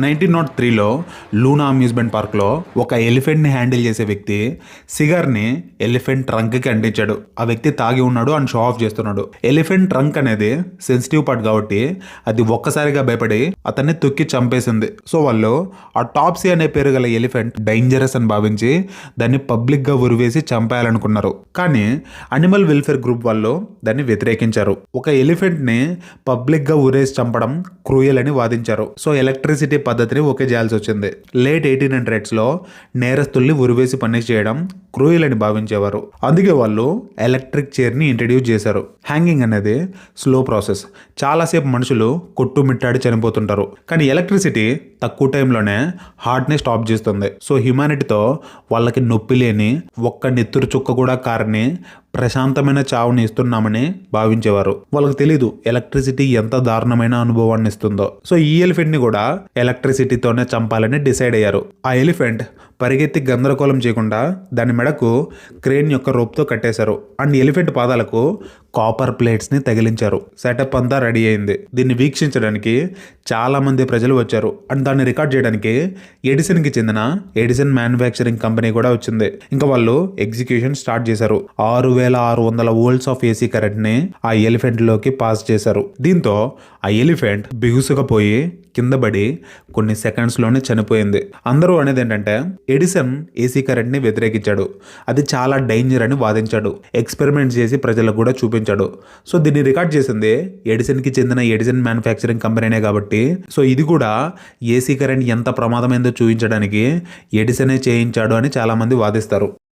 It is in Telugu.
1903లో లూనా అమ్యూజ్మెంట్ పార్క్లో ఒక ఎలిఫెంట్ని హ్యాండిల్ చేసే వ్యక్తి సిగార్ని ఎలిఫెంట్ ట్రంక్కి అంటించాడు. ఆ వ్యక్తి తాగి ఉన్నాడు అండ్ షో ఆఫ్ చేస్తున్నాడు. ఎలిఫెంట్ ట్రంక్ అనేది సెన్సిటివ్ పార్ట్ కాబట్టి అది ఒక్కసారిగా భయపడి అతన్ని తొక్కి చంపేసింది. సో వాళ్ళు ఆ టాప్సీ అనే పేరు గల ఎలిఫెంట్ డేంజరస్ అని భావించి దాన్ని పబ్లిక్గా ఉరివేసి చంపేయాలనుకున్నారు. కానీ అనిమల్ వెల్ఫేర్ గ్రూప్ వాళ్ళు దాన్ని వ్యతిరేకించారు. ఒక ఎలిఫెంట్ని పబ్లిక్గా ఉరేసి చంపడం క్రూయల్ అని వాదించారు. సో ఎలక్ట్రిసిటీ పద్ధతిని ఒకే చేయాల్సి వచ్చింది. లేట్ 1800s నేరస్తుల్ని ఉరివేసి పనిష్ చేయడం క్రూయల్ అని భావించేవారు. అందుకే వాళ్ళు ఎలక్ట్రిక్ చైర్ని ఇంట్రడ్యూస్ చేశారు. హ్యాంగింగ్ అనేది స్లో ప్రాసెస్. చాలాసేపు మనుషులు కొట్టుమిట్టాడి చనిపోతుంటారు. కానీ ఎలక్ట్రిసిటీ తక్కువ టైంలోనే హార్ట్ని స్టాప్ చేస్తుంది. సో హ్యుమానిటీతో వాళ్ళకి నొప్పి లేని ఒక్క నెత్తురు చుక్క కూడా కారని ప్రశాంతమైన చావుని ఇస్తున్నామని భావించేవారు. వాళ్ళకి తెలీదు ఎలక్ట్రిసిటీ ఎంత దారుణమైన అనుభవాన్ని ఇస్తుందో. సో ఈ ఎలిఫెంట్ని కూడా ఎలక్ట్రిసిటీతోనే చంపాలని డిసైడ్ అయ్యారు. ఆ ఎలిఫెంట్ పరిగెత్తి గందరగోళం చేయకుండా దాని మెడకు క్రేన్ యొక్క రోప్తో కట్టేశారు. అండ్ ఎలిఫెంట్ పాదాలకు కాపర్ ప్లేట్స్ని తగిలించారు. సెటప్ అంతా రెడీ అయింది. దీన్ని వీక్షించడానికి చాలా మంది ప్రజలు వచ్చారు. అండ్ దాన్ని రికార్డ్ చేయడానికి ఎడిసన్కి చెందిన ఎడిసన్ మ్యానుఫ్యాక్చరింగ్ కంపెనీ కూడా వచ్చింది. ఇంకా వాళ్ళు ఎగ్జిక్యూషన్ స్టార్ట్ చేశారు. 6600 వోల్ట్స్ ఆఫ్ ఏసీ కరెంట్ని ఆ ఎలిఫెంట్ లోకి పాస్ చేశారు. దీంతో ఆ ఎలిఫెంట్ బిగుసుకపోయి కింద పడి కొన్ని సెకండ్స్లోనే చనిపోయింది. అందరూ అనేది ఏంటంటే ఎడిసన్ ఏసీ కరెంట్ని వ్యతిరేకించాడు. అది చాలా డేంజర్ అని వాదించాడు. ఎక్స్పెరిమెంట్ చేసి ప్రజలకు కూడా చూపించాడు. సో దీన్ని రికార్డ్ చేసింది ఎడిసన్కి చెందిన ఎడిసన్ మ్యానుఫ్యాక్చరింగ్ కంపెనీనే కాబట్టి సో ఇది కూడా ఏసీ కరెంట్ ఎంత ప్రమాదమైందో చూపించడానికి ఎడిసనే చేయించాడు అని చాలామంది వాదిస్తారు.